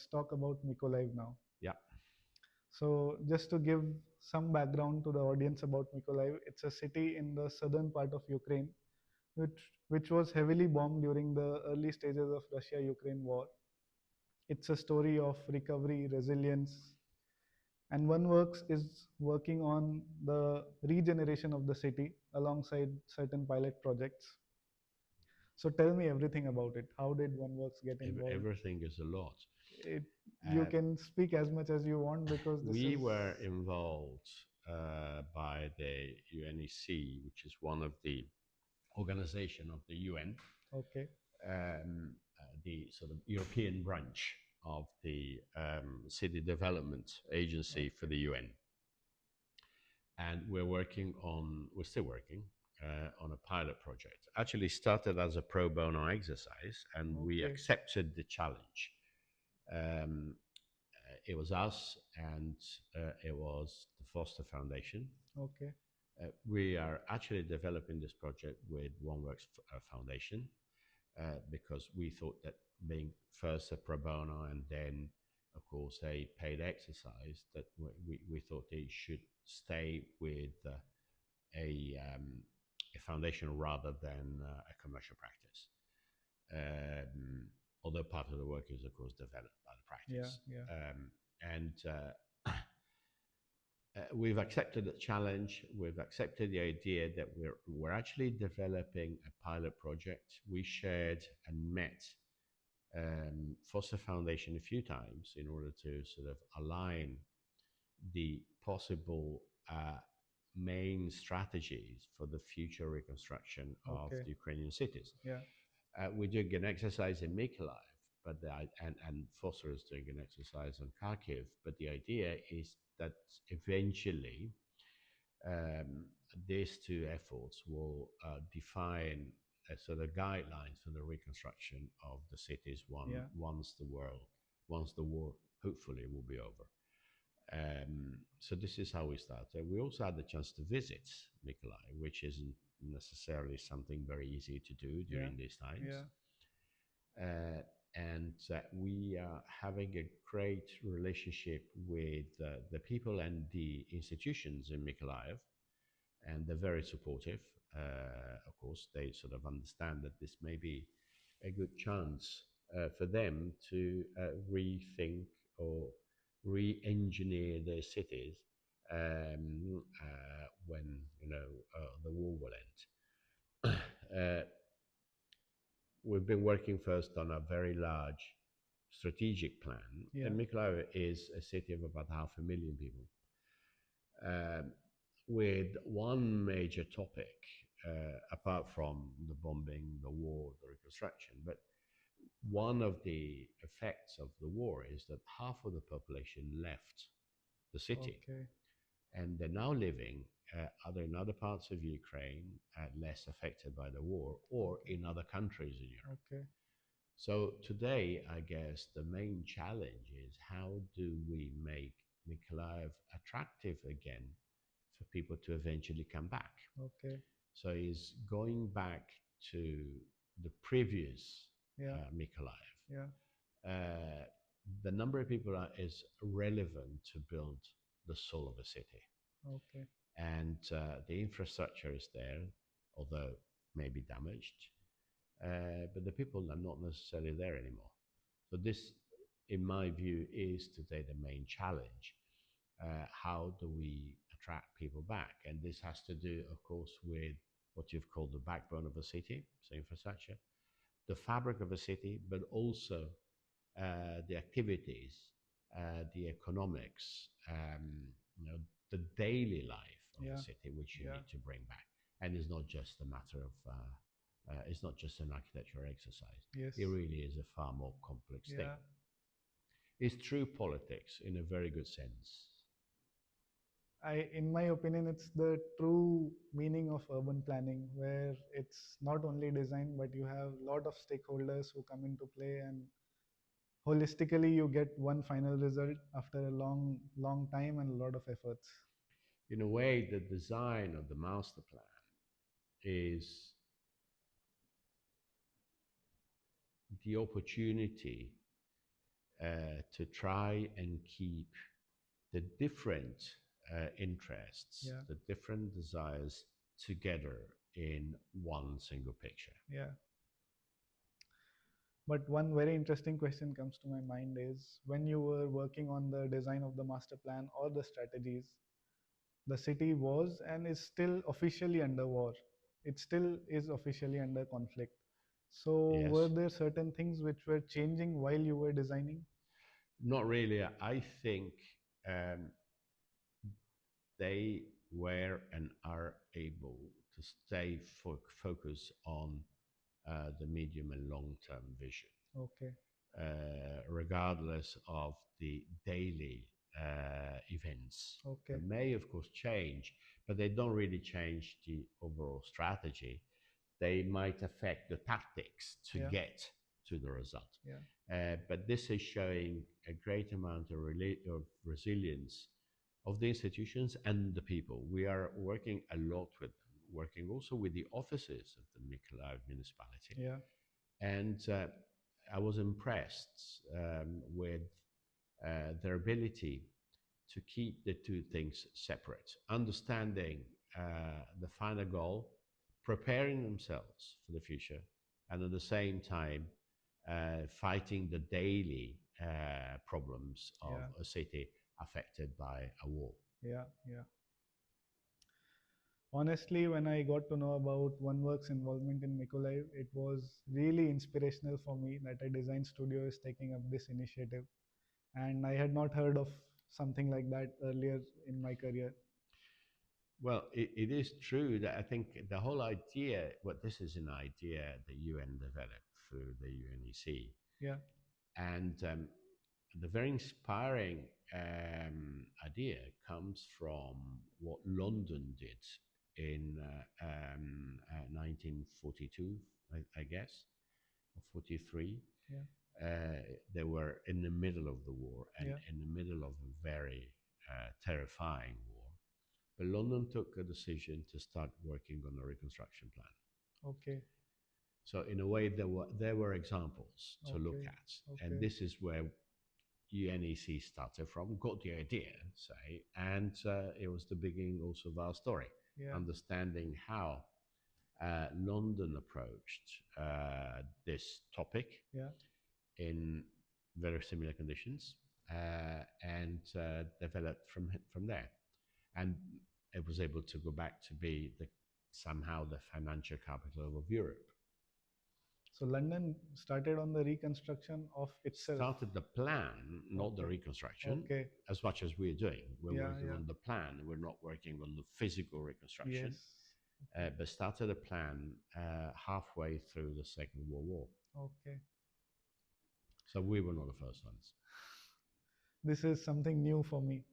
let's talk about Mykolaiv now. Yeah. So, just to give some background to the audience about Mykolaiv, it's a city in the southern part of Ukraine, which was heavily bombed during the early stages of Russia-Ukraine war. It's a story of recovery, resilience, and OneWorks is working on the regeneration of the city alongside certain pilot projects. So tell me everything about it. How did OneWorks get involved? Everything is a lot. It, you Uh, can speak as much as you want because this we is were involved by the UNEC, which is one of the organization of the UN, okay. the sort of European branch of the City Development Agency for the UN. And we're still working on a pilot project. Actually started as a pro bono exercise, and we Okay. accepted the challenge. It was us and it was the Foster Foundation. Okay. We are actually developing this project with OneWorks Foundation because we thought that being first a pro bono and then, of course, a paid exercise, that we thought they should stay with a foundation rather than a commercial practice. Although part of the work is, of course, developed by the practice. Yeah, yeah. And we've accepted the challenge. We've accepted the idea that we're actually developing a pilot project. We shared and met Foster Foundation a few times in order to sort of align the possible main strategies for the future reconstruction of Okay. the Ukrainian cities. Yeah. We're doing an exercise in Mykolaiv, but and Foster is doing an exercise in Kharkiv. But the idea is that eventually these two efforts will define sort of guidelines for the reconstruction of the cities Yeah. once the war hopefully will be over. So this is how we started. We also had the chance to visit Mykolaiv, which isn't necessarily something very easy to do during Yeah. these times. Yeah. And we are having a great relationship with the people and the institutions in Mykolaiv, and they're very supportive. Of course, they sort of understand that this may be a good chance for them to rethink or re-engineer their cities when the war will end. We've been working first on a very large strategic plan. Yeah. And Mykolaiv is a city of about 500,000 people, with one major topic, apart from the bombing, the war, the reconstruction. But one of the effects of the war is that half of the population left the city. Okay. And they're now living either in other parts of Ukraine, less affected by the war, or in other countries in Europe. Okay. So today, I guess the main challenge is how do we make Mykolaiv attractive again for people to eventually come back? Okay. So is going back to the previous Yeah. Mykolaiv. Yeah. The number of people is relevant to build the soul of a city. Okay. And the infrastructure is there, although maybe damaged, but the people are not necessarily there anymore. So this, in my view, is today the main challenge. How do we attract people back? And this has to do, of course, with what you've called the backbone of a city, so infrastructure, the fabric of a city, but also the activities, the economics, the daily life of Yeah. a city, which you Yeah. need to bring back. And it's not just a matter of, it's not just an architectural exercise. Yes. It really is a far more complex thing. Yeah. It's true politics in a very good sense. In my opinion, it's the true meaning of urban planning, where it's not only design, but you have a lot of stakeholders who come into play, and holistically, you get one final result after a long, long time and a lot of efforts. In a way, the design of the master plan is the opportunity to try and keep the different interests, Yeah. the different desires together in one single picture. Yeah. But one very interesting question comes to my mind is when you were working on the design of the master plan or the strategies, the city was and is still officially under war. It still is officially under conflict. So, were Yes, there certain things which were changing while you were designing? not really. I think um, they were and are able to stay focused on the medium and long term vision, Okay, regardless of the daily events. okay, That may, of course, change, but they don't really change the overall strategy. They might affect the tactics to yeah, get to the result. yeah, But this is showing a great amount of resilience of the institutions and the people. We are working a lot with them, working also with the offices of the Mykolaiv municipality. yeah, And I was impressed with their ability to keep the two things separate, understanding the final goal, preparing themselves for the future, and at the same time fighting the daily problems of yeah, a city affected by a war. yeah, yeah. Honestly, when I got to know about OneWorks involvement in Mykolaiv, it was really inspirational for me that a design studio is taking up this initiative. And I had not heard of something like that earlier in my career. Well, it is true that I think the whole idea, well, this is an idea the UN developed through the UNEC, Yeah, and the very inspiring idea comes from what London did in 1942, I guess, or 43. yeah, They were in the middle of the war and yeah. in the middle of a very terrifying war. But London took a decision to start working on a reconstruction plan. Okay, So in a way, there were examples to look okay, at, and okay. this is where UNEC started from, got the idea, say, and it was the beginning also of our story, Yeah, understanding how London approached this topic yeah. in very similar conditions and developed from there. And it was able to go back to be somehow the financial capital of Europe. So London started on the reconstruction of itself. Started the plan, not the Okay, reconstruction, okay. as much as we're doing. We're Yeah, working yeah. on the plan, we're not working on the physical reconstruction, Yes. Okay, but started a plan halfway through the Second World War. okay. So we were not the first ones. This is something new for me.